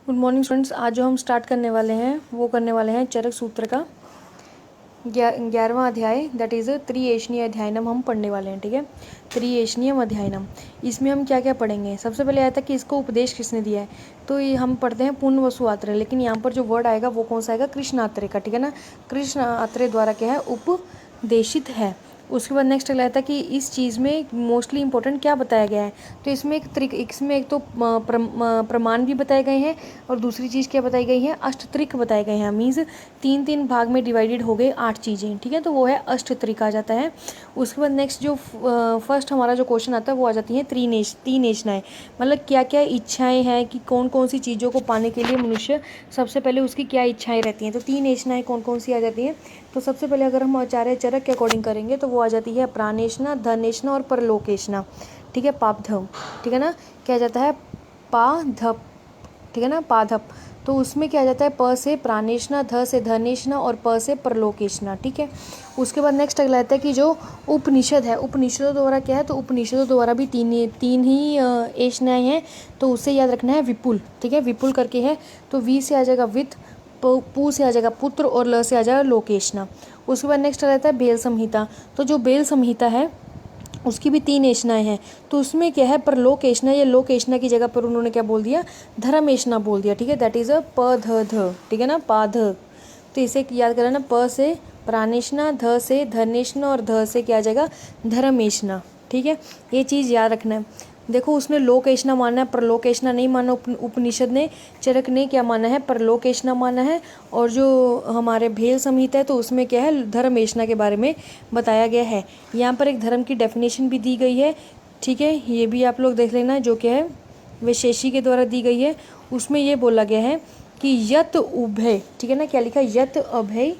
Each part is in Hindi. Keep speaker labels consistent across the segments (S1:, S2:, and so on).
S1: Good morning students. आज जो हम स्टार्ट करने वाले हैं वो करने वाले हैं चरक सूत्र का 11वां अध्याय, दैट इज़ त्रिएशनीय अध्यायनम हम पढ़ने वाले हैं। ठीक है, त्रिएशनीयम अध्यायनम। इसमें हम क्या क्या पढ़ेंगे? सबसे पहले आया था कि इसको उपदेश किसने दिया है, तो ये हम पढ़ते हैं पूर्ण वसु आत्रेय, लेकिन यहाँ पर जो वर्ड आएगा वो कौन सा आएगा? कृष्ण आत्रेय का। ठीक है ना, कृष्ण आत्रेय द्वारा क्या है? उपदेशित है। उसके बाद नेक्स्ट अगला था कि इस चीज़ में मोस्टली इंपॉर्टेंट क्या बताया गया है, तो इसमें एक तो प्रमाण भी बताए गए हैं, और दूसरी चीज़ क्या बताई गई है? अष्टत्रिक बताए गए हैं। मीन्स तीन तीन भाग में डिवाइडेड हो गए 8 चीज़ें। ठीक है, तो वो है अष्टत्रिक आ जाता है। उसके बाद नेक्स्ट जो फर्स्ट हमारा जो क्वेश्चन आता है वो आ जाती है तीन एशनाएँ, मतलब क्या क्या इच्छाएँ हैं कि कौन कौन सी चीज़ों को पाने के लिए मनुष्य सबसे पहले उसकी क्या इच्छाएँ रहती हैं। तो तीन एशनाएँ कौन कौन सी आ जाती हैं? तो सबसे पहले अगर हम आचार्य चरक के अकॉर्डिंग करेंगे तो वो आ जाती है प्राणेशना, धनेशना और परलोकेशना। ठीक है, पापधम। ठीक है ना, क्या आ जाता है? पाधप। ठीक है ना, पाधप। तो उसमें क्या आ जाता है? प से प्राणेशना, ध से धनेशना और प से परलोकेशना। ठीक है, उसके बाद नेक्स्ट अगला आता है कि जो उपनिषद है, उपनिषदों द्वारा क्या है? तो उपनिषदों द्वारा भी तीन ही एशनाएँ हैं, तो उससे याद रखना है विपुल। ठीक है, विपुल करके है, तो वी से आ जाएगा वित्त, पू से आ जाएगा पुत्र और ल से आ जाएगा लोकेशना। उसके बाद नेक्स्ट आ जाता है बेल संहिता। तो जो बेल संहिता है उसकी भी तीन एशनाएँ हैं, तो उसमें क्या है? पर लोकेशना, या लोकेशना की जगह पर उन्होंने क्या बोल दिया? धर्मेशना बोल दिया। ठीक है, दैट इज़ अ प ध ध। ठीक है ना, पाध। तो इसे याद करना, प से प्राणेशना, ध से धनेशना और ध से क्या आ जाएगा? धर्मेशना। ठीक है, ये चीज़ याद रखना है। देखो, उसने लोकेशना माना है, परलोकेशना नहीं माना। उपनिषद ने, चरक ने क्या माना है? परलोकेशना माना है। और जो हमारे भेल संहिता है तो उसमें क्या है? धर्मेशना के बारे में बताया गया है। यहाँ पर एक धर्म की डेफिनेशन भी दी गई है। ठीक है, ये भी आप लोग देख लेना, जो क्या है विशेषी के द्वारा दी गई है। उसमें ये बोला गया है कि यत उभय। ठीक है ना, क्या लिखा? यत अभय।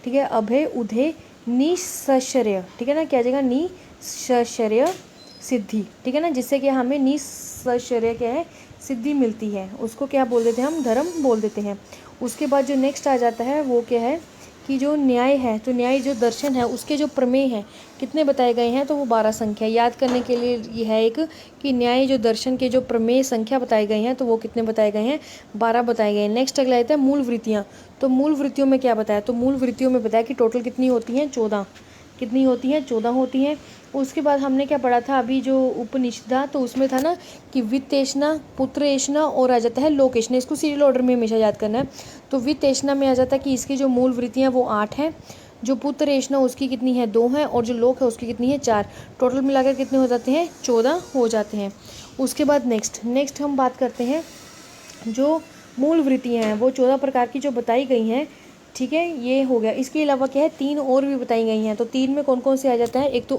S1: ठीक है, अभय उधे निश्चर्य। ठीक है ना, क्या जाएगा? निश्चर्य सिद्धि। ठीक है ना, जिससे कि हमें निश्चर्य क्या है? सिद्धि मिलती है, उसको क्या बोल देते हैं? हम धर्म बोल देते हैं। उसके बाद जो नेक्स्ट आ जाता है वो क्या है कि जो न्याय है, तो न्याय जो दर्शन है उसके जो प्रमेय हैं कितने बताए गए हैं? तो वो 12 संख्या। याद करने के लिए ये है एक कि न्याय जो दर्शन के जो प्रमेय संख्या बताए गए हैं तो वो कितने बताए गए हैं? 12 बताए गए हैं। नेक्स्ट अगला आता है मूल वृत्तियाँ। तो मूल वृत्तियों में क्या बताया? तो मूल वृत्तियों में बताया कि टोटल कितनी होती हैं? 14। कितनी होती हैं? 14 होती हैं। उसके बाद हमने क्या पढ़ा था अभी जो उपनिषदा, तो उसमें था ना कि वित्तेशना, पुत्रेशना और आ जाता है लोकेशना। इसको सीरियल ऑर्डर में हमेशा याद करना है। तो वित्तेशना में आ जाता है कि इसकी जो मूल वृत्तियाँ वो 8 हैं, जो पुत्रेशना उसकी कितनी है? 2 हैं, और जो लोक है उसकी कितनी है? 4। टोटल मिलाकर कितने हो जाते हैं? 14 हो जाते हैं। उसके बाद नेक्स्ट हम बात करते हैं जो मूल वृत्तियाँ हैं वो 14 प्रकार की जो बताई गई हैं। ठीक है, ये हो गया। इसके अलावा क्या है? 3 और भी बताई गई हैं। तो 3 में कौन कौन से आ जाता है? एक तो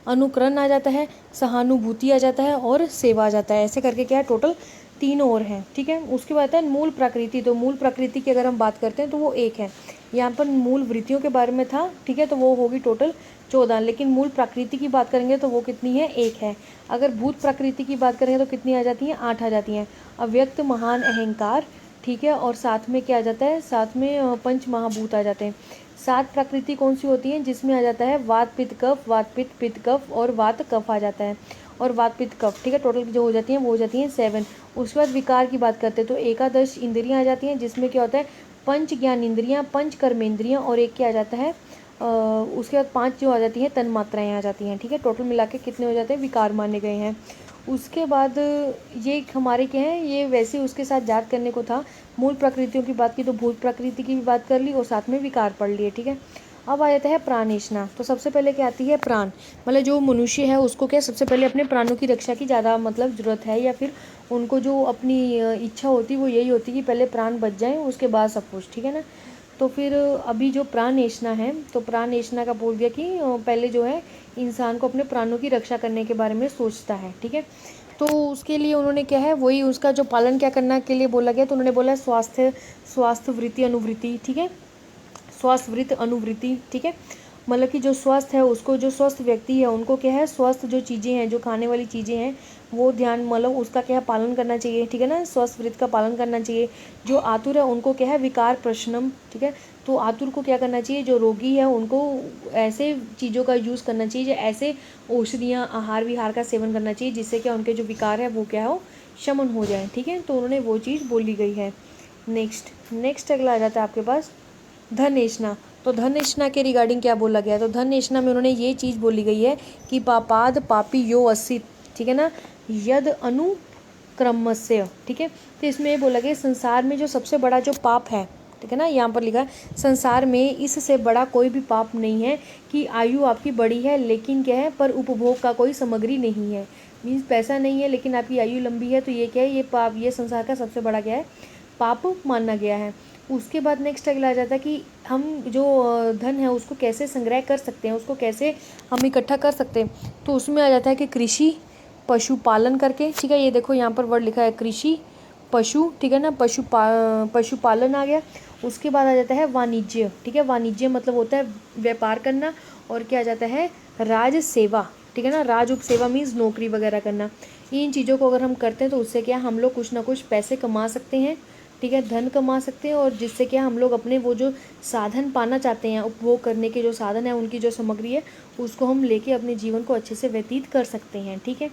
S1: अनुकरण आ जाता है, सहानुभूति आ जाता है और सेवा आ जाता है। ऐसे करके क्या है? टोटल 3 और हैं। ठीक है, उसके बाद है मूल प्रकृति। तो मूल प्रकृति की अगर हम बात करते हैं तो वो 1 है। यहाँ पर मूल वृत्तियों के बारे में था। ठीक है, तो वो होगी टोटल 14, लेकिन मूल प्रकृति की बात करेंगे तो वो कितनी है? 1 है। अगर भूत प्रकृति की बात करेंगे तो कितनी आ जाती हैं? 8 आ जाती हैं। अव्यक्त, महान, अहंकार। ठीक है, और साथ में क्या आ जाता है? साथ में पंच महाभूत आ जाते हैं। 7 प्रकृति कौन सी होती हैं? जिसमें आ जाता है वात पित्त कफ, वात पित्त पित्त कफ और वात कफ आ जाता है, और वात पित्त कफ। ठीक है, टोटल जो हो जाती हैं वो हो जाती हैं 7। उसके बाद विकार की बात करते हैं तो एकादश इंद्रियां आ जाती हैं, जिसमें क्या होता है? पंच ज्ञान इंद्रियां, पंच कर्मेंद्रियां और एक क्या आ जाता है? उसके बाद 5 जो आ जाती हैं तन मात्राएँ आ जाती हैं। ठीक है, टोटल मिला के कितने हो जाते हैं? विकार माने गए हैं। उसके बाद ये हमारे क्या है? ये वैसे उसके साथ याद करने को था। मूल प्रकृतियों की बात की तो भूत प्रकृति की भी बात कर ली और साथ में विकार पढ़ लिए। ठीक है, अब आ जाता है प्राणेशना। तो सबसे पहले क्या आती है? प्राण। मतलब जो मनुष्य है उसको क्या सबसे पहले अपने प्राणों की रक्षा की ज़्यादा मतलब ज़रूरत है, या फिर उनको जो अपनी इच्छा होती है वो यही होती है कि पहले प्राण बच जाएँ उसके बाद सब कुछ। ठीक है ना, तो फिर अभी जो प्राणेशना है, तो प्राणेशना का बोल दिया कि पहले जो है इंसान को अपने प्राणों की रक्षा करने के बारे में सोचता है। ठीक है, तो उसके लिए उन्होंने क्या है? वही उसका जो पालन क्या करना के लिए बोला गया, तो उन्होंने बोला स्वास्थ्य, स्वास्थ्य वृत्ति अनुवृत्ति। ठीक है, स्वास्थ्य वृत्ति अनुवृत्ति। ठीक है, मतलब कि जो स्वस्थ है उसको, जो स्वस्थ व्यक्ति है उनको क्या है? स्वस्थ जो चीज़ें हैं, जो खाने वाली चीज़ें हैं वो ध्यान, मतलब उसका क्या है? पालन करना चाहिए। ठीक है ना, स्वस्थ वृत्ति का पालन करना चाहिए। जो आतुर है उनको क्या है? विकार प्रशनम। ठीक है, तो आतुर को क्या करना चाहिए? जो रोगी है उनको ऐसे चीज़ों का यूज़ करना चाहिए, जो ऐसे औषधियाँ, आहार विहार का सेवन करना चाहिए जिससे क्या उनके जो विकार है वो क्या हो? शमन हो जाए, ठीक है। तो उन्होंने वो चीज़ बोली गई है। नेक्स्ट अगला आ जाता है आपके पास धन एषणा। तो धन एषणा के रिगार्डिंग क्या बोला गया है? तो धन एषणा में उन्होंने ये चीज़ बोली गई है कि पापाद पापी यो अस्ति, ठीक है ना, यद अनुक्रमस्य, ठीक है। तो इसमें ये बोला गया संसार में जो सबसे बड़ा जो पाप है, ठीक है ना, यहाँ पर लिखा है संसार में इससे बड़ा कोई भी पाप नहीं है कि आयु आपकी बड़ी है लेकिन क्या है, पर उपभोग का कोई सामग्री नहीं है। मीन्स पैसा नहीं है लेकिन आपकी आयु लंबी है, तो ये क्या है, ये पाप, ये संसार का सबसे बड़ा क्या है, पाप माना गया है। उसके बाद नेक्स्ट अगला आ जाता है कि हम जो धन है उसको कैसे संग्रह कर सकते हैं, उसको कैसे हम इकट्ठा कर सकते हैं। तो उसमें आ जाता है कि कृषि पशुपालन करके, ठीक है। ये देखो यहाँ पर वर्ड लिखा है कृषि पशु, ठीक है ना, पशुपालन आ गया। उसके बाद आ जाता है वाणिज्य, ठीक है। वाणिज्य मतलब होता है व्यापार करना। और क्या आ जाता है, राज सेवा, ठीक है ना, राज उप सेवा मीन्स नौकरी वगैरह करना। इन चीज़ों को अगर हम करते हैं तो उससे क्या हम लोग कुछ ना कुछ पैसे कमा सकते हैं, ठीक है, धन कमा सकते हैं। और जिससे क्या हम लोग अपने वो जो साधन पाना चाहते हैं, उपभोग करने के जो साधन है, उनकी जो सामग्री है, उसको हम लेके अपने जीवन को अच्छे से व्यतीत कर सकते हैं, ठीक है।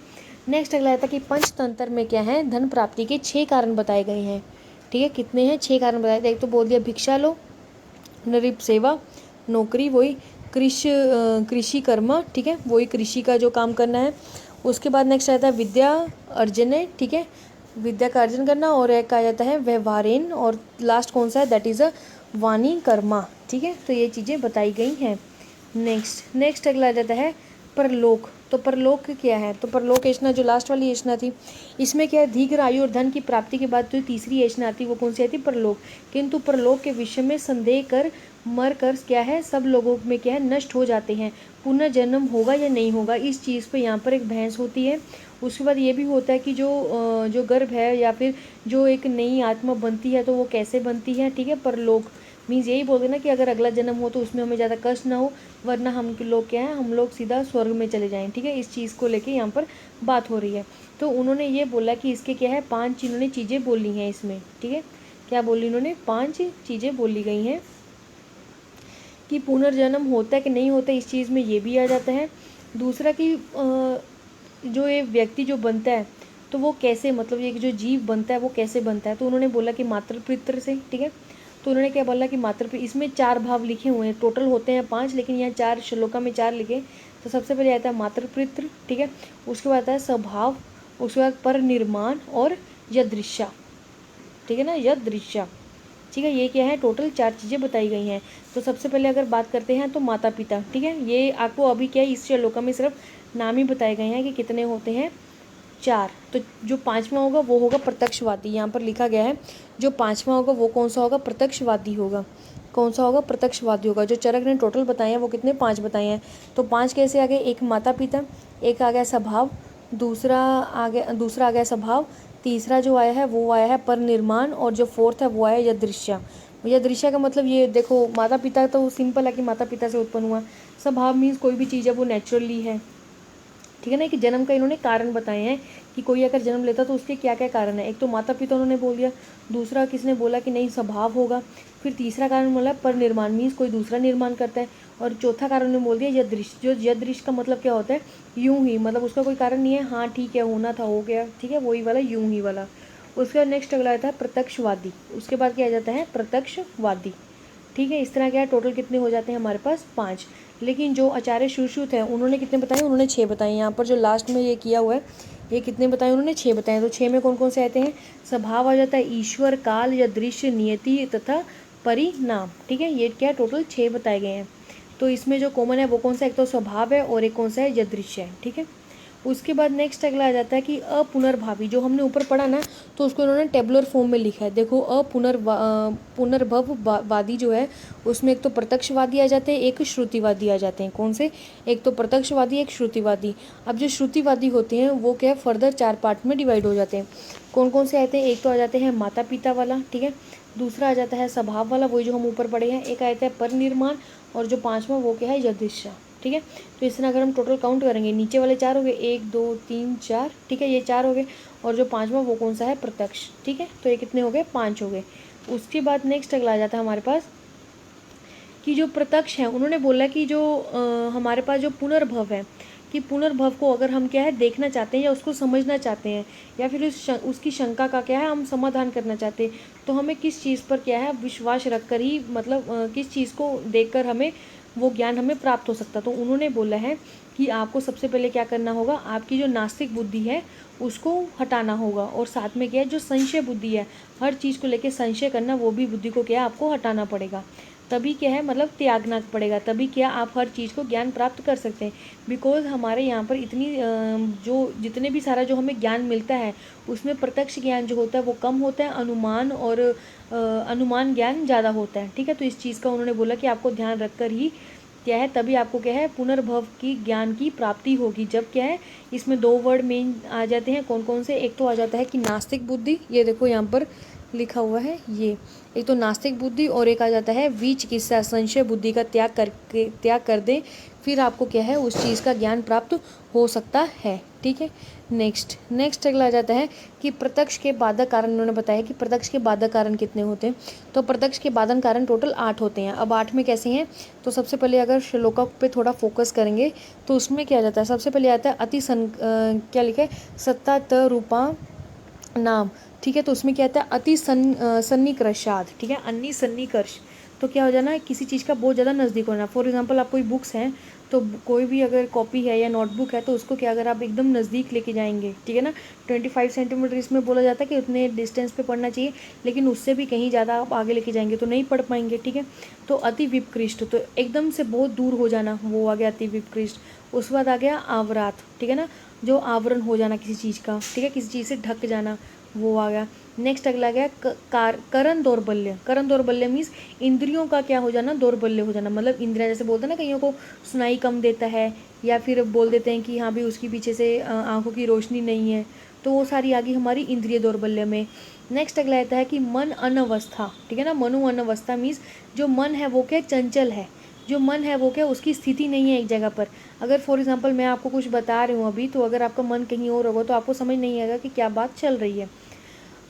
S1: नेक्स्ट अगला आता है कि पंचतंत्र में क्या है, धन प्राप्ति के 6 कारण बताए गए हैं, ठीक है। कितने हैं, 6 कारण बताए थे। एक तो बोल दिया भिक्षा लो, नृप सेवा, नौकरी, वही कृषि कर्म, ठीक है, वही कृषि का जो काम करना है। उसके बाद नेक्स्ट आता है विद्या अर्जन है, ठीक है, विद्या का अर्जन करना। और एक आ जाता है व्यवहारेन। और लास्ट कौन सा है, दैट इज़ अ वाणी कर्मा, ठीक है। तो ये चीज़ें बताई गई हैं। नेक्स्ट अगला आ जाता है परलोक। तो परलोक क्या है, तो परलोक एषणा जो लास्ट वाली एषणा थी, इसमें क्या है, दीर्घ आयु और धन की प्राप्ति के बाद जो तीसरी एषणा आती है वो कौन सी आती है, परलोक। किंतु परलोक के विषय में संदेह कर मर कर क्या है, सब लोगों में क्या है, नष्ट हो जाते हैं। पुनर्जन्म होगा या नहीं होगा, इस चीज़ पे यहाँ पर एक बहस होती है। उसके बाद ये भी होता है कि जो गर्भ है या फिर जो एक नई आत्मा बनती है तो वो कैसे बनती है, ठीक है। परलोक मीन्स यही बोलते ना कि अगर अगला जन्म हो तो उसमें हमें ज़्यादा कष्ट ना हो, वरना हम लोग क्या है, हम लोग सीधा स्वर्ग में चले जाएं, ठीक है। इस चीज़ को लेके यहाँ पर बात हो रही है। तो उन्होंने ये बोला कि इसके क्या है, 5 इन्होंने चीज़ें बोली हैं इसमें, ठीक है। क्या बोली इन्होंने, 5 चीज़ें बोली गई हैं कि पुनर्जन्म होता है कि नहीं होता, इस चीज़ में ये भी आ जाता है। दूसरा कि जो ये व्यक्ति जो बनता है तो वो कैसे, मतलब ये जो जीव बनता है वो कैसे बनता है। तो उन्होंने बोला कि मातृ पितृ से, ठीक है। तो उन्होंने क्या बोला कि इसमें 4 भाव लिखे हुए हैं, टोटल होते हैं 5, लेकिन यहाँ 4 श्लोका में 4 लिखे। तो सबसे पहले आता है मातृ पितृ, ठीक है। उसके बाद आता है स्वभाव, उसके बाद पर निर्माण और यदृश्य, ठीक है ना, यदृश्य, ठीक है। ये क्या है, टोटल 4 चीज़ें बताई गई हैं। तो सबसे पहले अगर बात करते हैं तो माता पिता, ठीक है। ये आपको अभी क्या है, इस श्लोका में सिर्फ नाम ही बताए गए हैं कि कितने होते हैं, 4। तो जो 5वां होगा वो होगा प्रत्यक्षवादी, यहाँ पर लिखा गया है जो 5वां होगा वो कौन सा होगा, प्रत्यक्षवादी होगा। कौन सा होगा, प्रत्यक्षवादी होगा। जो चरक ने टोटल बताए हैं वो कितने, 5 बताए हैं। तो 5 कैसे आ गए, एक माता पिता, एक आ गया स्वभाव, दूसरा आ गया स्वभाव, तीसरा जो आया है वो आया है पर निर्माण, और जो 4th है वो आया यदृश्य। यदृश्य का मतलब ये देखो, माता पिता तो सिंपल है कि माता पिता से उत्पन्न हुआ। स्वभाव मीन्स कोई भी चीज़ है वो नेचुरली है, ठीक है ना। कि जन्म का इन्होंने कारण बताए हैं कि कोई अगर जन्म लेता तो उसके क्या क्या कारण है। एक तो माता पिता उन्होंने बोल दिया, दूसरा किसने बोला कि नहीं स्वभाव होगा, फिर तीसरा कारण बोला पर निर्माण मीन्स कोई दूसरा निर्माण करता है, और चौथा कारण उन्होंने बोल दिया यदृश्य। जो यदृश्य का मतलब क्या होता है, यूं ही, मतलब उसका कोई कारण नहीं है, हाँ ठीक है होना था हो गया, ठीक है, वही वाला यूं ही वाला। उसके बाद नेक्स्ट अगला आता है प्रत्यक्षवादी। उसके बाद क्या आ जाता है, प्रत्यक्षवादी, ठीक है। इस तरह क्या है, टोटल कितने हो जाते हैं हमारे पास, 5। लेकिन जो आचार्य सुश्रुत हैं उन्होंने कितने बताए, उन्होंने 6 बताए। यहाँ पर जो लास्ट में ये किया हुआ है, ये कितने बताए, उन्होंने 6 बताए। तो 6 में कौन कौन से आते हैं, स्वभाव आ जाता है, ईश्वर, काल या दृश्य, नियति तथा परिणाम, ठीक है। ये क्या टोटल 6 बताए गए हैं। तो इसमें जो कॉमन है वो कौन सा, एक तो स्वभाव है और एक कौन सा है, यदृश्य है, ठीक है। उसके बाद नेक्स्ट अगला आ जाता है कि अपुनर्भावी। जो हमने ऊपर पढ़ा ना, तो उसको इन्होंने टेबुलर फॉर्म में लिखा है। देखो पुनर्भववादी जो है उसमें एक तो प्रत्यक्षवादी आ जाते हैं, एक श्रुतिवादी आ जाते हैं। कौन से, एक तो प्रत्यक्षवादी, एक श्रुतिवादी। अब जो श्रुतिवादी होते हैं वो क्या है, फर्दर 4 पार्ट में डिवाइड हो जाते हैं। कौन कौन से आते हैं, एक तो आ जाते हैं माता पिता वाला, ठीक है। दूसरा आ जाता है स्वभाव वाला, वही जो हम ऊपर पढ़े हैं। एक आता है पर निर्माण, और जो 5वां वो क्या है, यदृश्य, ठीक है। तो इस तरह अगर हम टोटल काउंट करेंगे, नीचे वाले 4 हो गए, 1 2 3 4, ठीक है, ये 4 हो गए। और जो 5वां वो कौन सा है, प्रत्यक्ष, ठीक है। तो ये कितने हो गए, 5 हो गए। उसके बाद नेक्स्ट अगला आ जाता है हमारे पास कि जो प्रत्यक्ष है, उन्होंने बोला कि जो हमारे पास जो पुनर्भव है, कि पुनर्भव को अगर हम क्या है देखना चाहते हैं या उसको समझना चाहते हैं या फिर उसकी शंका का क्या है हम समाधान करना चाहते हैं, तो हमें किस चीज़ पर क्या है विश्वास रख कर ही मतलब किस चीज़ को देख कर हमें वो ज्ञान हमें प्राप्त हो सकता। तो उन्होंने बोला है कि आपको सबसे पहले क्या करना होगा, आपकी जो नास्तिक बुद्धि है उसको हटाना होगा, और साथ में क्या है जो संशय बुद्धि है, हर चीज़ को लेकर संशय करना, वो भी बुद्धि को क्या है आपको हटाना पड़ेगा। तभी क्या है मतलब त्यागना पड़ेगा, तभी क्या आप हर चीज़ को ज्ञान प्राप्त कर सकते हैं। बिकॉज हमारे यहाँ पर इतनी जो जितने भी सारा जो हमें ज्ञान मिलता है उसमें प्रत्यक्ष ज्ञान जो होता है वो कम होता है, अनुमान और अनुमान ज्ञान ज़्यादा होता है। ठीक है, तो इस चीज़ का उन्होंने बोला कि आपको ध्यान रखकर ही क्या है तभी आपको क्या है पुनर्भव की ज्ञान की प्राप्ति होगी। जब क्या है इसमें दो वर्ड मेन आ जाते हैं, कौन कौन से, एक तो आ जाता है कि नास्तिक बुद्धि, ये देखो यहाँ पर लिखा हुआ है ये, एक तो नास्तिक बुद्धि और एक आ जाता है विचिकित्सा, संशय बुद्धि का त्याग कर दें, फिर आपको क्या है उस चीज़ का ज्ञान प्राप्त हो सकता है। ठीक है, नेक्स्ट अगला आ जाता है कि प्रत्यक्ष के बाधक कारण। उन्होंने बताया कि प्रत्यक्ष के बाधक कारण कितने होते हैं, तो प्रत्यक्ष के बाधन कारण टोटल 8 होते हैं। अब 8 में कैसे हैं, तो सबसे पहले अगर श्लोका पे थोड़ा फोकस करेंगे तो उसमें क्या जाता है, सबसे पहले आता है क्या लिखा है, सत्ता त रूपा नाम। ठीक है, तो उसमें क्या आता है सन्निकर्षाद। ठीक है, अन्नी सन्निकर्ष, तो क्या हो जाना है किसी चीज़ का बहुत ज़्यादा नज़दीक होना। फॉर एग्जांपल आप कोई बुक्स हैं तो कोई भी अगर कॉपी है या नोटबुक है तो उसको क्या अगर आप एकदम नज़दीक लेके जाएंगे, ठीक है ना, 25 सेंटीमीटर इसमें बोला जाता है कि उतने डिस्टेंस पे पढ़ना चाहिए, लेकिन उससे भी कहीं ज़्यादा आप आगे लेके जाएंगे तो नहीं पढ़ पाएंगे। ठीक है, तो अति विपकृष्ट, तो एकदम से बहुत दूर हो जाना, वो आ गया अति विपकृष्ट। उसके बाद आ गया आवरात, ठीक है ना, जो आवरण हो जाना किसी चीज़ का, ठीक है, किसी चीज़ से ढक जाना, वो आ गया। नेक्स्ट अगला गया करण दौर्बल्य। करण दौर्बल्य मीन्स इंद्रियों का क्या हो जाना, दौर्बल्य हो जाना, मतलब इंद्रियां जैसे बोलते हैं ना कईयों को सुनाई कम देता है, या फिर बोल देते हैं कि हाँ भी उसकी पीछे से आंखों की रोशनी नहीं है, तो वो सारी आ गई हमारी इंद्रिय दौर्बल्य में। नेक्स्ट अगला आता है कि मन अनवस्था। ठीक है ना, मनो अनवस्था मीन्स जो मन है वो क्या चंचल है, जो मन है वो क्या उसकी स्थिति नहीं है एक जगह पर। अगर फॉर एग्जांपल मैं आपको कुछ बता रही हूँ अभी, तो अगर आपका मन कहीं और होगा तो आपको समझ नहीं आएगा कि क्या बात चल रही है,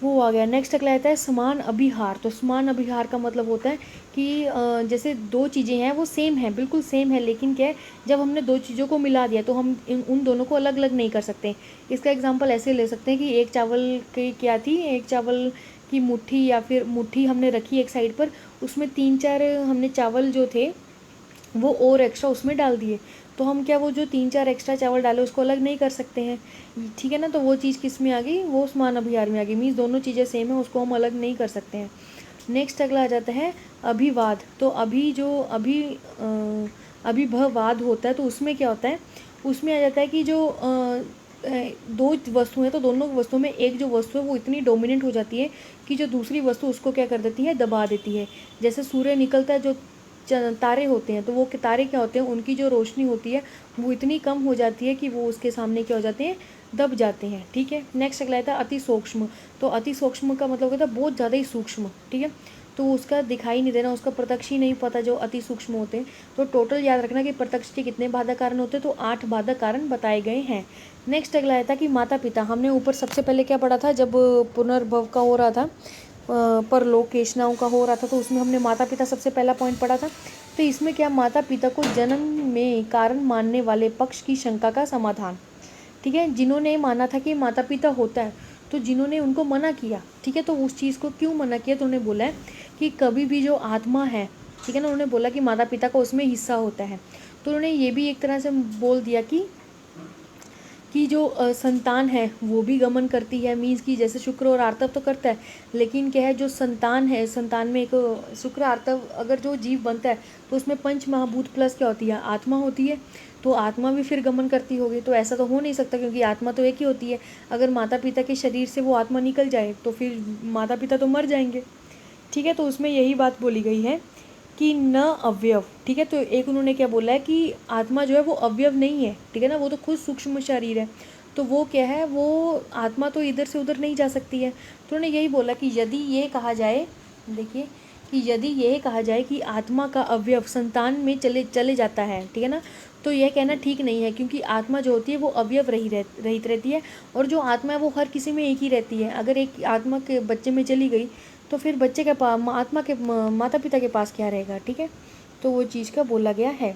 S1: वो आ गया। नेक्स्ट अगला आता है समान अभिहार। तो समान अभिहार का मतलब होता है कि जैसे दो चीज़ें हैं वो सेम है, बिल्कुल सेम है, लेकिन क्या है जब हमने दो चीज़ों को मिला दिया तो हम उन दोनों को अलग अलग नहीं कर सकते। इसका एग्जांपल ऐसे ले सकते हैं कि एक चावल की क्या थी, एक चावल की मुट्ठी या फिर मुट्ठी हमने रखी एक साइड पर, उसमें 3-4 हमने चावल जो थे वो और एक्स्ट्रा उसमें डाल दिए, तो हम क्या वो जो 3-4 एक्स्ट्रा चावल डाले उसको अलग नहीं कर सकते हैं। ठीक है ना, तो वो चीज़ किस में आ गई, वो समान अभिहार में आ गई, मीन्स दोनों चीज़ें सेम है, उसको हम अलग नहीं कर सकते हैं। नेक्स्ट अगला आ जाता है अभिवाद। तो अभिभवाद होता है, तो उसमें क्या होता है, उसमें आ जाता है कि जो दो वस्तु हैं तो दोनों वस्तुओं में एक जो वस्तु है वो इतनी डोमिनेंट हो जाती है कि जो दूसरी वस्तु उसको क्या कर देती है, दबा देती है। जैसे सूर्य निकलता है, जो तारे होते हैं तो वो तारे क्या होते हैं, उनकी जो रोशनी होती है वो इतनी कम हो जाती है कि वो उसके सामने क्या हो जाते हैं, दब जाते हैं। ठीक है, नेक्स्ट अगला था अति सूक्ष्म। तो अति सूक्ष्म का मतलब होता है बहुत ज़्यादा ही सूक्ष्म। ठीक है, तो उसका दिखाई नहीं देना, उसका प्रत्यक्ष ही नहीं पता जो अति सूक्ष्म होते हैं। तो टोटल याद रखना कि प्रत्यक्ष के कितने बाधक कारण होते हैं, तो 8 बाधक कारण बताए गए हैं। नेक्स्ट अगला आया था कि माता पिता। हमने ऊपर सबसे पहले क्या पढ़ा था, जब पुनर्भव का हो रहा था, परलोक केशनाओं का हो रहा था, तो उसमें हमने माता पिता सबसे पहला पॉइंट पढ़ा था। तो इसमें क्या, माता पिता को जन्म में कारण मानने वाले पक्ष की शंका का समाधान। ठीक है, जिन्होंने माना था कि माता पिता होता है, तो जिन्होंने उनको मना किया, ठीक है, तो उस चीज़ को क्यों मना किया, तो उन्होंने बोला है कि कभी भी जो आत्मा है, ठीक है ना, उन्होंने बोला कि माता पिता का उसमें हिस्सा होता है। तो उन्होंने ये भी एक तरह से बोल दिया कि जो संतान है वो भी गमन करती है, मीन्स कि जैसे शुक्र और आर्तव तो करता है, लेकिन क्या है जो संतान है, संतान में एक शुक्र आर्तव अगर जो जीव बनता है तो उसमें पंच महाभूत प्लस क्या होती है, आत्मा होती है, तो आत्मा भी फिर गमन करती होगी। तो ऐसा तो हो नहीं सकता क्योंकि आत्मा तो एक ही होती है। अगर माता पिता के शरीर से वो आत्मा निकल जाए तो फिर माता पिता तो मर जाएंगे। ठीक है, तो उसमें यही बात बोली गई है कि न अवयव। ठीक है, तो एक उन्होंने क्या बोला है कि आत्मा जो है वो अवयव नहीं है, ठीक है ना, वो तो खुद सूक्ष्म शरीर है, तो वो क्या है, वो आत्मा तो इधर से उधर नहीं जा सकती है। तो उन्होंने यही बोला कि यदि ये कहा जाए, देखिए, कि यदि ये कहा जाए कि आत्मा का अवयव संतान में चले जाता है, ठीक है ना, तो यह कहना ठीक नहीं है, क्योंकि आत्मा जो होती है वो अवयव रहित रहती है, और जो आत्मा है वो हर किसी में एक ही रहती है। अगर एक आत्मा के बच्चे में चली गई तो फिर बच्चे के पास, आत्मा के माता पिता के पास क्या रहेगा। ठीक है, तो वो चीज़ का बोला गया है।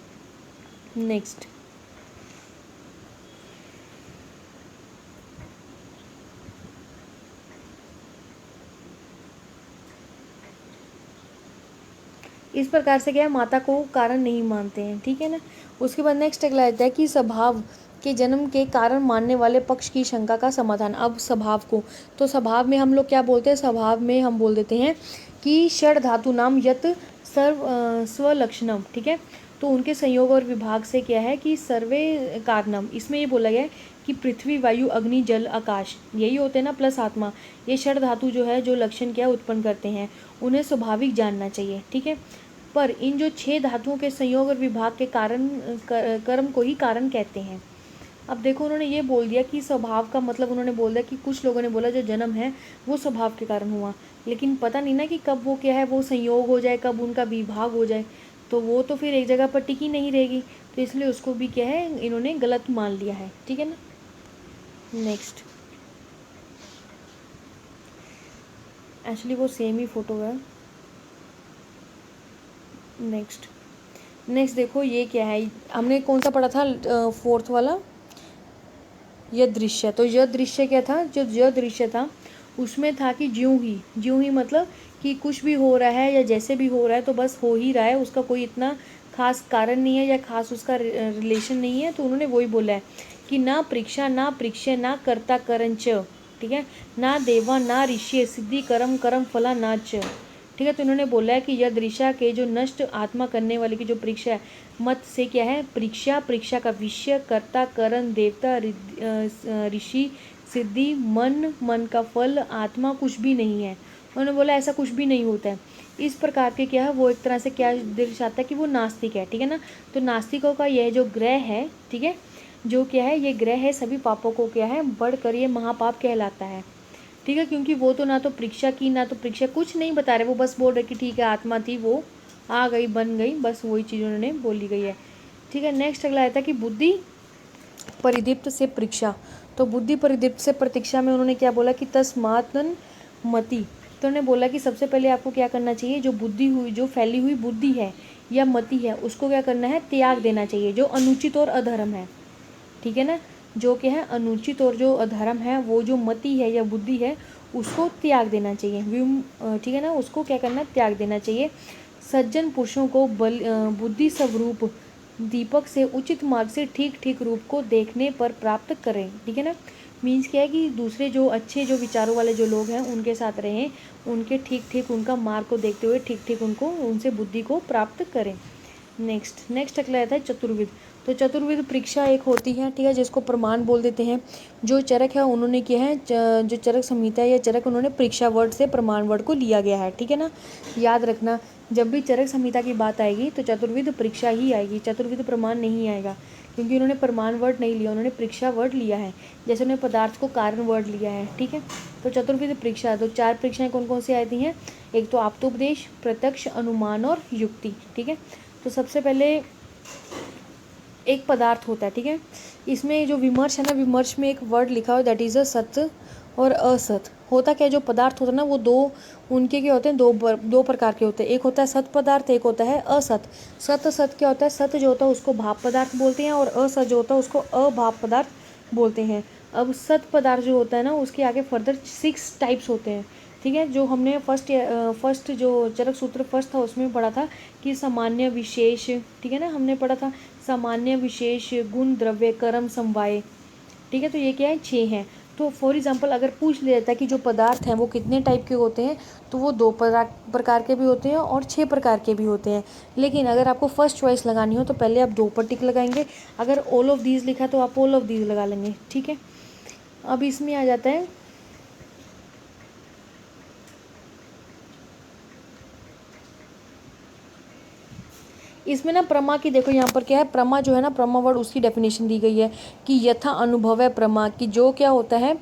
S1: नेक्स्ट इस प्रकार से क्या है, माता को कारण नहीं मानते हैं, ठीक है ना। उसके बाद नेक्स्ट अगला आता है कि स्वभाव के जन्म के कारण मानने वाले पक्ष की शंका का समाधान। अब स्वभाव को, तो स्वभाव में हम लोग क्या बोलते हैं, स्वभाव में हम बोल देते हैं कि षड धातु नाम यत स्वलक्षणम, ठीक है। तो उनके संयोग और विभाग से क्या है कि सर्वे कारणम, इसमें ये बोला गया है कि पृथ्वी वायु अग्नि जल आकाश यही होते हैं ना, प्लस आत्मा, ये षड धातु जो है जो लक्षण क्या उत्पन्न करते हैं उन्हें स्वाभाविक जानना चाहिए, ठीक है। पर इन जो 6 धातुओं के संयोग और विभाग के कारण कर्म को ही कारण कहते हैं। अब देखो उन्होंने ये बोल दिया कि स्वभाव का मतलब उन्होंने बोल दिया कि कुछ लोगों ने बोला जो जन्म है वो स्वभाव के कारण हुआ, लेकिन पता नहीं ना कि कब वो क्या है वो संयोग हो जाए, कब उनका विभाग हो जाए, तो वो तो फिर एक जगह पर टिकी नहीं रहेगी, तो इसलिए उसको भी क्या है इन्होंने गलत मान लिया है, ठीक है ना। नेक्स्ट, एक्चुअली वो सेम ही फोटो है। नेक्स्ट देखो ये क्या है, हमने कौन सा पढ़ा था, फोर्थ वाला, यह दृश्य। तो यह दृश्य क्या था, जो यह दृश्य था उसमें था कि ज्यों ही मतलब कि कुछ भी हो रहा है या जैसे भी हो रहा है तो बस हो ही रहा है, उसका कोई इतना खास कारण नहीं है या खास उसका रिलेशन नहीं है। तो उन्होंने वही बोला है कि ना परीक्षा ना परीक्षा ना कर्ता करंच, ठीक है, ना देवा ना ऋषि सिद्धि कर्म कर्म फला नाच, ठीक है। तो इन्होंने बोला है कि यह दृश्य के जो नष्ट आत्मा करने वाले की जो परीक्षा है मत से क्या है, परीक्षा का विषय कर्ता करण देवता ऋषि सिद्धि मन का फल आत्मा कुछ भी नहीं है। उन्होंने बोला ऐसा कुछ भी नहीं होता है। इस प्रकार के क्या है वो एक तरह से क्या दर्शाता है कि वो नास्तिक है, ठीक है ना। तो नास्तिकों का यह जो ग्रह है, ठीक है, जो क्या है ये ग्रह है सभी पापों को क्या है बढ़कर ये महापाप कहलाता है, ठीक है। क्योंकि वो तो ना तो परीक्षा की ना तो परीक्षा कुछ नहीं बता रहे, वो बस बोल रहे कि ठीक है आत्मा थी वो आ गई बन गई, बस वही चीज़ उन्होंने बोली गई है, ठीक है। नेक्स्ट अगला आता है कि बुद्धि परिदीप्त से परीक्षा। तो बुद्धि परिदीप्त से प्रतीक्षा में उन्होंने क्या बोला कि तस्मातन मति, तो उन्होंने बोला कि सबसे पहले आपको क्या करना चाहिए, जो बुद्धि हुई जो फैली हुई बुद्धि है या मति है उसको क्या करना है, त्याग देना चाहिए, जो अनुचित और अधर्म है, ठीक है ना। जो क्या है अनुचित और जो अधर्म है वो जो मति है या बुद्धि है उसको त्याग देना चाहिए, ठीक है ना, उसको क्या करना है त्याग देना चाहिए। सज्जन पुरुषों को बुद्धि स्वरूप दीपक से उचित मार्ग से ठीक ठीक रूप को देखने पर प्राप्त करें, ठीक है ना। मीन्स क्या है कि दूसरे जो अच्छे जो विचारों वाले जो लोग हैं उनके साथ रहें, उनके ठीक ठीक उनका मार्ग को देखते हुए ठीक ठीक उनको उनसे बुद्धि को प्राप्त करें। नेक्स्ट अगला आता है चतुर्विद। तो चतुर्विद परीक्षा एक होती है, ठीक है, जिसको प्रमाण बोल देते हैं। जो चरक है उन्होंने किया है जो चरक संहिता या चरक उन्होंने परीक्षा वर्ड से प्रमाण वर्ड को लिया गया है, ठीक है ना। याद रखना जब भी चरक संहिता की बात आएगी तो चतुर्विद परीक्षा ही आएगी, चतुर्विद प्रमाण नहीं आएगा, क्योंकि उन्होंने प्रमाण वर्ड नहीं लिया, उन्होंने परीक्षा वर्ड लिया है, जैसे उन्होंने पदार्थ को कारण वर्ड लिया है, ठीक है। तो चतुर्विद परीक्षा, तो 4 परीक्षाएं कौन कौन सी आती हैं, एक तो आप्तोपदेश, प्रत्यक्ष, अनुमान और युक्ति, ठीक है। तो सबसे पहले एक पदार्थ होता है, ठीक है, इसमें जो विमर्श है ना, विमर्श में एक वर्ड लिखा हो दैट इज़ अ सत्य और असत। होता क्या है जो पदार्थ होता है ना वो दो उनके क्या होते हैं, दो प्रकार के होते हैं, एक होता है सत पदार्थ, एक होता है असत। सत क्या होता है, सत जो होता है उसको भाप पदार्थ बोलते हैं और असत जो होता है उसको अभाप पदार्थ बोलते हैं। अब सत पदार्थ जो होता है ना उसके आगे फर्दर 6 टाइप्स होते हैं, ठीक है। जो हमने फर्स्ट जो चरक सूत्र फर्स्ट था उसमें पढ़ा था कि सामान्य विशेष, ठीक है ना, हमने पढ़ा था सामान्य विशेष गुण द्रव्य कर्म समवाय, ठीक है। तो ये क्या है 6 हैं। तो फॉर एग्जांपल अगर पूछ लिया जाता है कि जो पदार्थ हैं वो कितने टाइप के होते हैं, तो वो 2 प्रकार के भी होते हैं और 6 प्रकार के भी होते हैं। लेकिन अगर आपको फर्स्ट चॉइस लगानी हो तो पहले आप 2 पर टिक लगाएंगे, अगर ऑल ऑफ दीज लिखा तो आप ऑल ऑफ दीज लगा लेंगे, ठीक है। अब इसमें आ जाता है इसमें ना प्रमा की, देखो यहाँ पर क्या है, प्रमा जो है ना, प्रमा वर्ड उसकी डेफिनेशन दी गई है कि यथा अनुभव है प्रमा, कि जो क्या होता है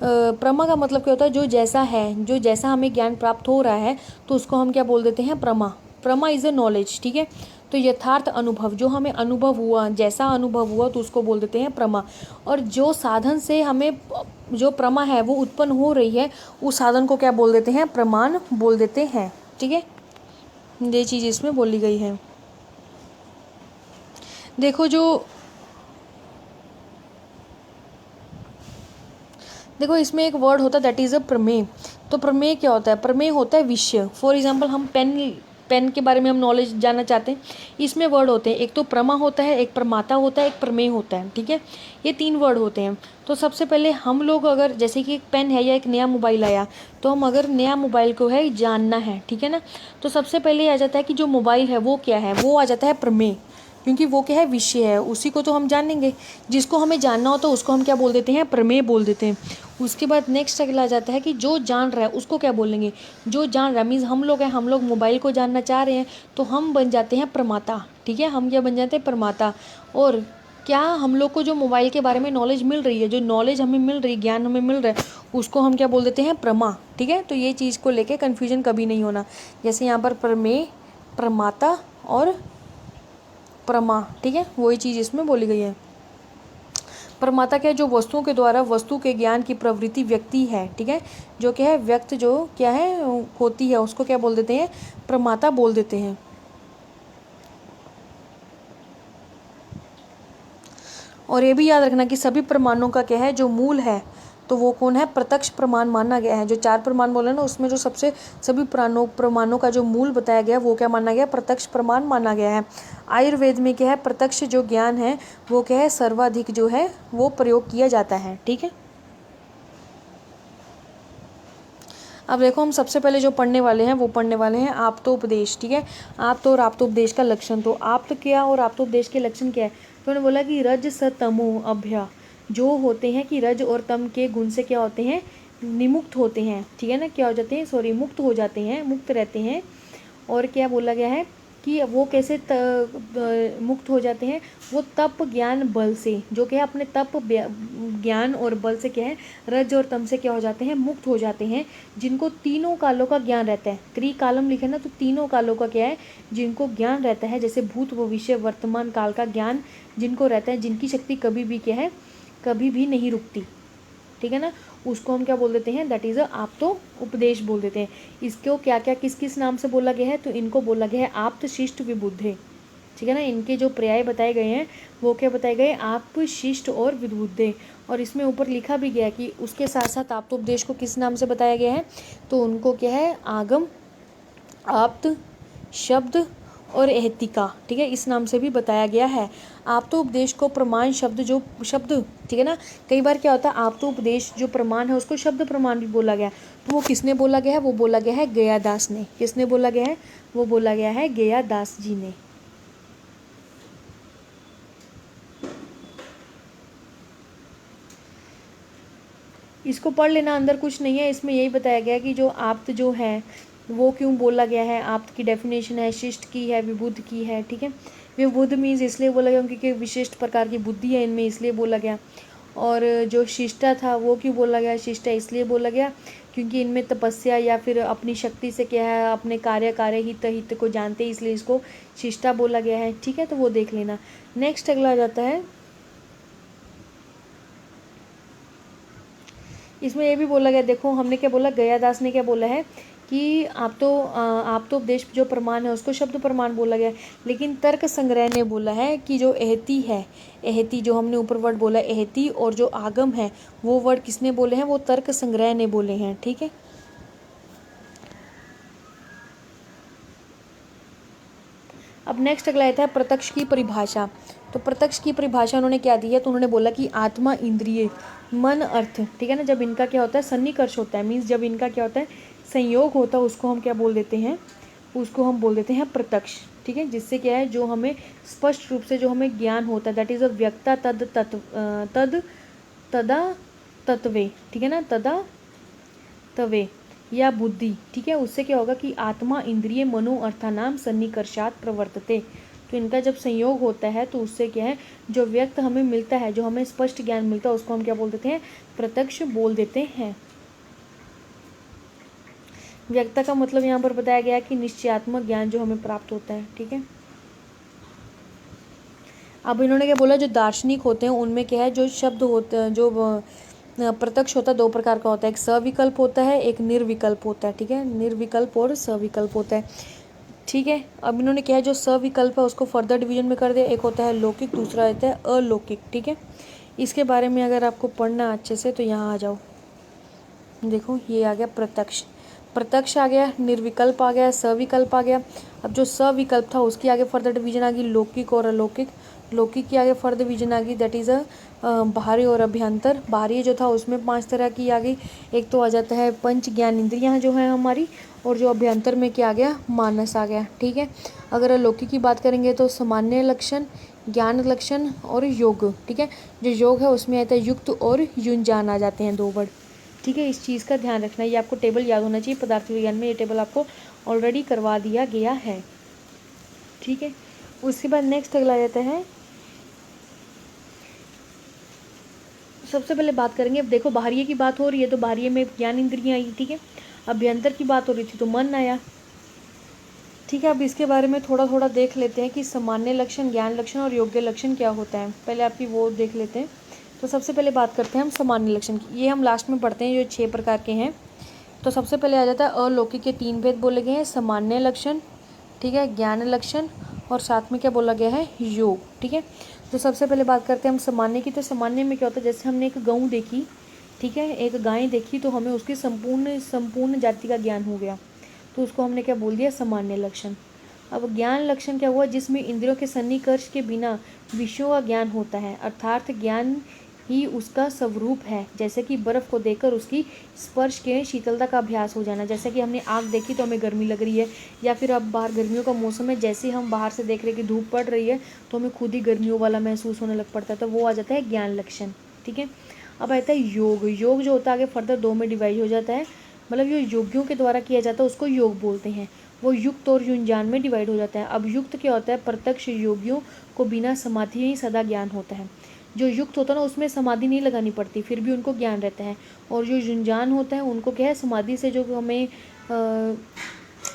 S1: प्रमा का मतलब क्या होता है, जो जैसा है, जो जैसा हमें ज्ञान प्राप्त हो रहा है तो उसको हम क्या बोल देते हैं प्रमा। प्रमा इज़ अ नॉलेज, ठीक है। तो यथार्थ अनुभव जो हमें अनुभव हुआ, जैसा अनुभव हुआ तो उसको बोल देते हैं प्रमा। और जो साधन से हमें जो प्रमा है वो उत्पन्न हो रही है उस साधन को क्या बोल देते हैं, प्रमाण बोल देते हैं, ठीक है। ये चीज़ इसमें बोली गई है। देखो इसमें एक वर्ड होता है दैट इज़ अ प्रमेय। तो प्रमेय क्या होता है, प्रमेय होता है विषय। फॉर एग्जांपल हम पेन पेन के बारे में हम नॉलेज जानना चाहते हैं, इसमें वर्ड होते हैं, एक तो प्रमा होता है, एक प्रमाता होता है, एक प्रमेय होता है, ठीक है, ये 3 वर्ड होते हैं। तो सबसे पहले हम लोग अगर जैसे कि एक पेन है या एक नया मोबाइल आया, तो हम अगर नया मोबाइल को है जानना है, ठीक है ना, तो सबसे पहले आ जाता है कि जो मोबाइल है वो क्या है, वो आ जाता है प्रमेय, क्योंकि वो क्या है, विषय है, उसी को तो हम जानेंगे। जिसको हमें जानना होता है उसको हम क्या बोल देते हैं, प्रमेय बोल देते हैं। उसके बाद नेक्स्ट अगला आ जाता है कि जो जान रहा है उसको क्या बोलेंगे, जो जान रहा है मीन्स हम लोग हैं, हम लोग मोबाइल को जानना चाह रहे हैं, तो हम बन जाते हैं प्रमाता, ठीक है, हम क्या बन जाते हैं, प्रमाता। और क्या हम लोग को जो मोबाइल के बारे में नॉलेज मिल रही है, जो नॉलेज हमें मिल रही है, ज्ञान हमें मिल रहा है, उसको हम क्या बोल देते हैं, प्रमा, ठीक है। तो ये चीज़ को लेके कन्फ्यूजन कभी नहीं होना। जैसे यहाँ पर प्रमेय, प्रमाता और प्रमा, ठीक है, वही चीज़ इसमें बोली गई है। प्रमाता क्या है, जो वस्तुओं के द्वारा वस्तु के ज्ञान की प्रवृत्ति व्यक्ति है, ठीक है, जो क्या है, व्यक्त जो क्या है होती है, उसको क्या बोल देते हैं, प्रमाता बोल देते हैं। और ये भी याद रखना कि सभी प्रमाणों का क्या है, जो मूल है, तो वो कौन है, प्रत्यक्ष प्रमाण माना गया है। जो 4 प्रमाण बोले ना, उसमें जो सबसे सभी प्रमाणों का जो मूल बताया गया, वो क्या माना गया, प्रत्यक्ष प्रमाण माना गया है। आयुर्वेद में क्या है, प्रत्यक्ष जो ज्ञान है वो क्या है, सर्वाधिक जो है वो प्रयोग किया जाता है, ठीक है। अब देखो हम सबसे पहले जो पढ़ने वाले हैं वो पढ़ने वाले हैं आप्तोपदेश, ठीक है। आप्त और आप्तोपदेश का लक्षण, तो आप्त क्या और आप्तोपदेश के लक्षण क्या है, तो उन्होंने बोला कि रज स तमो अभ्या, जो होते हैं कि रज और तम के गुण से क्या होते हैं, निमुक्त होते हैं, ठीक है ना, क्या हो जाते हैं, सॉरी, मुक्त हो जाते हैं, मुक्त रहते हैं। और क्या बोला गया है कि वो कैसे मुक्त हो जाते हैं, वो तप ज्ञान बल से, जो क्या है अपने तप ज्ञान और बल से क्या है, रज और तम से क्या हो जाते हैं, मुक्त हो जाते हैं। जिनको तीनों कालों का ज्ञान रहता है, त्रिकालम लिखे ना, तो तीनों कालों का क्या है, जिनको ज्ञान रहता है, जैसे भूत भविष्य वर्तमान काल का ज्ञान जिनको रहता है, जिनकी शक्ति कभी भी क्या है, कभी भी नहीं रुकती, ठीक है ना, उसको हम क्या बोल देते हैं, दैट इज़ आप तो उपदेश बोल देते हैं। इसको क्या क्या किस किस नाम से बोला गया है, तो इनको बोला गया है आप्त शिष्ट विबुद्धे, ठीक है ना। इनके जो पर्याय बताए गए हैं वो क्या बताए गए, आप शिष्ट और विबुद्धे। और इसमें ऊपर लिखा भी गया है कि उसके साथ साथ आप तो उपदेश को किस नाम से बताया गया है, तो उनको क्या है, आगम, आप्त, शब्द और एहतिका, ठीक है, इस नाम से भी बताया गया है। आप तो उपदेश को प्रमाण शब्द, जो शब्द, ठीक है ना, कई बार क्या होता है, आप तो उपदेश जो प्रमाण है उसको शब्द प्रमाण भी बोला गया, तो वो किसने बोला गया है, वो बोला गया है गयादास ने। किसने बोला गया है, वो बोला गया है गयादास जी ने। इसको पढ़ लेना, अंदर कुछ नहीं है, इसमें यही बताया गया कि जो आप्त जो है वो क्यों बोला गया है, आप्त की डेफिनेशन है, शिष्ट की है, विबुद्ध की है, ठीक है। विबुद्ध मीन्स इसलिए बोला गया क्योंकि विशिष्ट प्रकार की बुद्धि है इनमें, इसलिए बोला गया। और जो शिष्टा था वो क्यों बोला गया, शिष्टा इसलिए बोला गया क्योंकि इनमें तपस्या या फिर अपनी शक्ति से क्या है, अपने कार्य हित को जानते हैं, इसलिए इसको शिष्टा बोला गया है, ठीक है। तो वो देख लेना। नेक्स्ट अगला आ जाता है, इसमें ये भी बोला गया, देखो हमने क्या बोला, गयादास ने क्या बोला है कि आप तो उपदेश जो प्रमाण है उसको शब्द प्रमाण बोला गया, लेकिन तर्क संग्रह ने बोला है कि जो एहती है, एहती जो हमने ऊपर वर्ड बोला एहती, और जो आगम है वो वर्ड किसने बोले हैं, वो तर्क संग्रह ने बोले हैं, ठीक है। अब नेक्स्ट अगला आता है प्रत्यक्ष की परिभाषा। तो प्रत्यक्ष की परिभाषा उन्होंने क्या दी है, तो उन्होंने बोला कि आत्मा, इंद्रिय, मन, अर्थ, ठीक है ना, जब इनका क्या होता है, सन्निकर्ष होता है, मीन्स जब इनका क्या होता है, संयोग होता है, उसको हम क्या बोल देते हैं, उसको हम बोल देते हैं प्रत्यक्ष, ठीक है। जिससे क्या है, जो हमें स्पष्ट रूप से जो हमें ज्ञान होता है, दैट इज़ अ व्यक्ता तदा तत्वे, ठीक है ना, तदा तवे या बुद्धि, ठीक है। उससे क्या होगा कि आत्मा, इंद्रिय, मनो, अर्थानाम सन्निकर्षात प्रवर्तते, तो इनका जब संयोग होता है तो उससे क्या है, जो व्यक्त हमें मिलता है, जो हमें स्पष्ट ज्ञान मिलता है, उसको हम क्या बोल देते हैं, प्रत्यक्ष बोल देते हैं। व्यक्ता का मतलब यहाँ पर बताया गया है कि निश्चयात्मक ज्ञान जो हमें प्राप्त होता है, ठीक है। अब इन्होंने क्या बोला, जो दार्शनिक होते हैं उनमें क्या है, जो शब्द होते हैं, जो प्रत्यक्ष होता है, 2 प्रकार का होता है, एक सविकल्प होता है, एक निर्विकल्प होता है, ठीक है, निर्विकल्प और सविकल्प होता है, ठीक है। अब इन्होंने क्या है, जो सविकल्प है उसको फर्दर डिवीजन में कर दिया, एक होता है लौकिक, दूसरा होता है अलौकिक, ठीक है। इसके बारे में अगर आपको पढ़ना अच्छे से तो यहाँ आ जाओ, देखो ये आ गया प्रत्यक्ष। प्रत्यक्ष आ गया, निर्विकल्प आ गया, सविकल्प आ गया। अब जो सविकल्प था उसकी आगे फर्दर डिवीजन आ गई लौकिक और अलौकिक। लौकिक की आगे फर्दर डिवीजन आ गई दैट इज़ बाहरी और अभ्यंतर। बाहरी जो था उसमें 5 तरह की आ गई। एक तो आ जाता है पंच ज्ञान इंद्रियाँ जो है हमारी, और जो अभ्यंतर में क्या आ गया, मानस आ गया। ठीक है, अगर अलौकिक की बात करेंगे तो सामान्य लक्षण, ज्ञान लक्षण और योग। ठीक है, जो योग है उसमें आता है युक्त और युंजान आ जाते हैं 2 वर्ड। ठीक है, इस चीज़ का ध्यान रखना, ये आपको टेबल याद होना चाहिए। पदार्थ विज्ञान में ये टेबल आपको ऑलरेडी करवा दिया गया है। ठीक है, उसके बाद नेक्स्ट अगला आ जाता है, सबसे पहले बात करेंगे। अब देखो बाहरी की बात हो रही है तो बाहरी में ज्ञान इंद्रियाँ आई। ठीक है, अभ्यंतर की बात हो रही थी तो मन आया। ठीक है, अब इसके बारे में थोड़ा थोड़ा देख लेते हैं कि सामान्य लक्षण, ज्ञान लक्षण और योग्य लक्षण क्या होता है। पहले आपकी वो देख लेते हैं। तो सबसे पहले बात करते हैं हम सामान्य लक्षण की, ये हम लास्ट में पढ़ते हैं, जो 6 प्रकार के हैं। तो सबसे पहले आ जाता है अलौकिक के 3 भेद बोले गए हैं, सामान्य लक्षण, ठीक है, ज्ञान लक्षण और साथ में क्या बोला गया है, योग। ठीक है, तो सबसे पहले बात करते हैं हम सामान्य की। तो सामान्य में क्या होता है, जैसे हमने एक गऊ देखी, ठीक है, एक गाय देखी, तो हमें उसकी संपूर्ण जाति का ज्ञान हो गया, तो उसको हमने क्या बोल दिया, सामान्य लक्षण। अब ज्ञान लक्षण क्या हुआ, जिसमें इंद्रियों के सन्निकर्ष के बिना विषयों का ज्ञान होता है, अर्थात ज्ञान ही उसका स्वरूप है। जैसे कि बर्फ़ को देखकर उसकी स्पर्श के शीतलता का अभ्यास हो जाना। जैसे कि हमने आग देखी तो हमें गर्मी लग रही है, या फिर अब बाहर गर्मियों का मौसम है, जैसे ही हम बाहर से देख रहे हैं कि धूप पड़ रही है तो हमें खुद ही गर्मियों वाला महसूस होने लग पड़ता है, तो वो आ जाता है ज्ञान लक्षण। ठीक है, अब आता है योग। योग जो होता है आगे फर्दर 2 में डिवाइड हो जाता है, मतलब जो योगियों के द्वारा किया जाता है उसको योग बोलते हैं। वो युक्त और युंजान में डिवाइड हो जाता है। अब युक्त क्या होता है, प्रत्यक्ष योगियों को बिना समाधि ही सदा ज्ञान होता है। जो युक्त होता है ना उसमें समाधि नहीं लगानी पड़ती, फिर भी उनको ज्ञान रहता है। और जो युंजान होता है उनको क्या है, समाधि से जो हमें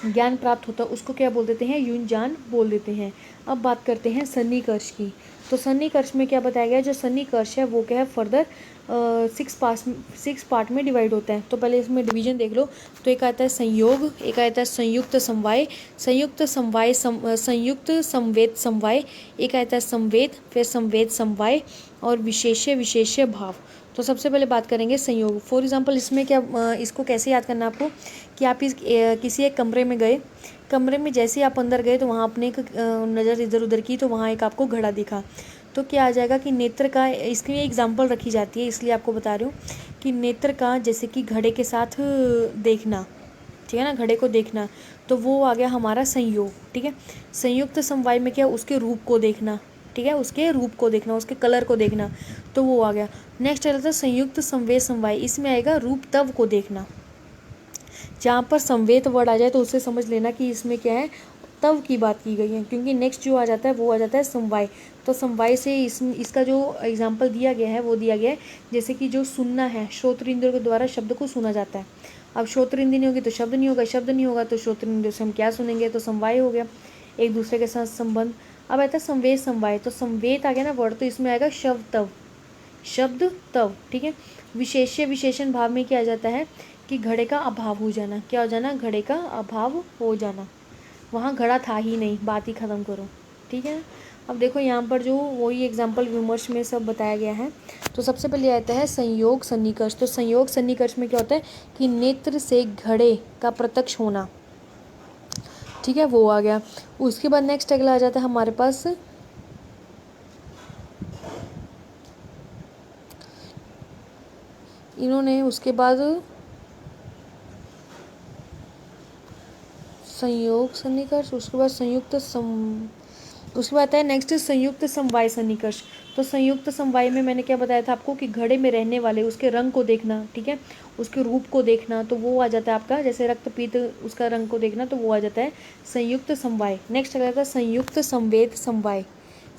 S1: ज्ञान प्राप्त होता है उसको क्या बोल देते हैं, युंजान बोल देते हैं। अब बात करते हैं सन्निकर्ष की। तो सन्निकर्ष में क्या बताया गया है, जो सन्निकर्ष है वो क्या है, फर्दर 6 पार्ट में डिवाइड होता है। तो पहले इसमें डिवीजन देख लो। तो एक आता है संयोग, एक आता है संयुक्त समवाय, संयुक्त समवाय संयुक्त संवेद समवाय, एक आता है संवेद, फिर संवेद समवाय और विशेष्य विशेष्य भाव। तो सबसे पहले बात करेंगे संयोग। फॉर एग्जांपल इसमें क्या, इसको कैसे याद करना आपको, कि आप किसी एक कमरे में गए, कमरे में जैसे ही आप अंदर गए तो वहाँ आपने एक नज़र इधर उधर की तो वहाँ एक आपको घड़ा दिखा। तो क्या आ जाएगा कि नेत्र का, इसकी एग्जांपल रखी जाती है इसलिए आपको बता रही हूँ कि नेत्र का जैसे कि घड़े के साथ देखना, ठीक है ना, घड़े को देखना, तो वो आ गया हमारा संयोग। ठीक है, संयुक्त समवाय में क्या, उसके रूप को देखना, ठीक है, उसके रूप को देखना, उसके कलर को देखना, तो वो आ गया। नेक्स्ट आ जाता है संयुक्त संवेद समवाय, इसमें आएगा रूप तव को देखना। जहाँ पर संवेद वर्ड आ जाए तो उससे समझ लेना कि इसमें क्या है, तव की बात की गई है, क्योंकि नेक्स्ट जो आ जाता है वो आ जाता है समवाय। तो समवाय से इसका जो एग्जाम्पल दिया गया है वो दिया गया है, जैसे कि जो सुनना है, श्रोत्र इंद्रियों के द्वारा शब्द को सुना जाता है। अब श्रोत्र इंद्रिय नहीं होगी तो शब्द नहीं होगा, शब्द नहीं होगा तो श्रोत्र इंद्रियों से हम क्या सुनेंगे, तो समवाय हो गया, एक दूसरे के साथ संबंध। अब आता है संवेद समवाय। तो संवेद आ गया ना वर्ड, तो इसमें आएगा शब्द तव, शब्द तव। ठीक है, विशेष्य विशेषण भाव में क्या आ जाता है कि घड़े का अभाव हो जाना। क्या हो जाना, घड़े का अभाव हो जाना, वहाँ घड़ा था ही नहीं, बात ही ख़त्म करो। ठीक है, अब देखो यहाँ पर जो वही एग्जाम्पल विमर्श में सब बताया गया है। तो सबसे पहले आता है संयोग सन्निकर्ष। तो संयोग सन्निकर्ष में क्या होता है कि नेत्र से घड़े का प्रत्यक्ष होना, ठीक है, वो आ गया। उसके बाद नेक्स्ट अगला आ जाता है हमारे पास इन्होंने, उसके बाद संयोग सन्निकर्ष, उसके बाद उसके बाद आता है नेक्स्ट संयुक्त समवाय सन्निकर्ष। तो संयुक्त समवाय में मैंने क्या बताया था आपको कि घड़े में रहने वाले उसके रंग को देखना, ठीक है, उसके रूप को देखना, तो वो आ जाता है आपका, जैसे रक्तपीत उसका रंग को देखना, तो वो आ जाता है संयुक्त समवाय। नेक्स्ट आ जाता है संयुक्त संवेद समवाय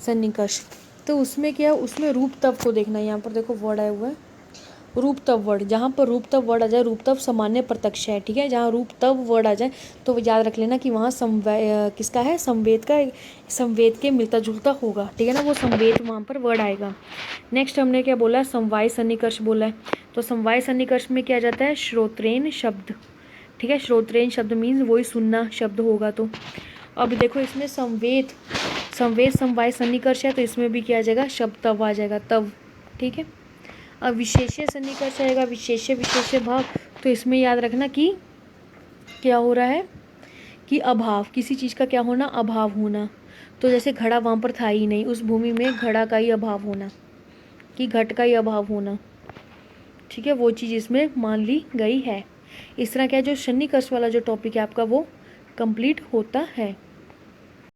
S1: सन्निकर्ष। तो उसमें क्या, उसमें रूप तव को देखना। यहाँ पर देखो वर्ड आया हुआ है रूप तव वर्ड, जहाँ पर रूप तव वर्ड आ जाए, रूप तव सामान्य प्रत्यक्ष है, ठीक है, जहाँ रूप तव वर्ड आ जाए तो याद रख लेना कि वहाँ किसका है, संवेद का, संवेद के मिलता जुलता होगा, ठीक है ना, वो संवेद वहाँ पर वर्ड आएगा। नेक्स्ट हमने क्या बोला, समवाय सन्निकर्ष बोला है। तो समवाय सन्निकर्ष में क्या जाता है, श्रोत्रेन शब्द, ठीक है, श्रोत्रेन शब्द मीन्स वही सुनना शब्द होगा। तो अब देखो इसमें संवेद समवाय सन्निकर्ष है, तो इसमें भी क्या आ जाएगा, शब्द तव आ जाएगा, तव। ठीक है, अब विशेष्य सन्निकर्ष आएगा, विशेष्य विशेष्य भाव। तो इसमें याद रखना कि क्या हो रहा है कि अभाव, किसी चीज़ का क्या होना, अभाव होना। तो जैसे घड़ा वहाँ पर था ही नहीं, उस भूमि में घड़ा का ही अभाव होना, कि घट का ही अभाव होना, ठीक है, वो चीज़ इसमें मान ली गई है। इस तरह क्या है, जो सन्निकर्ष वाला जो टॉपिक है आपका वो कंप्लीट होता है।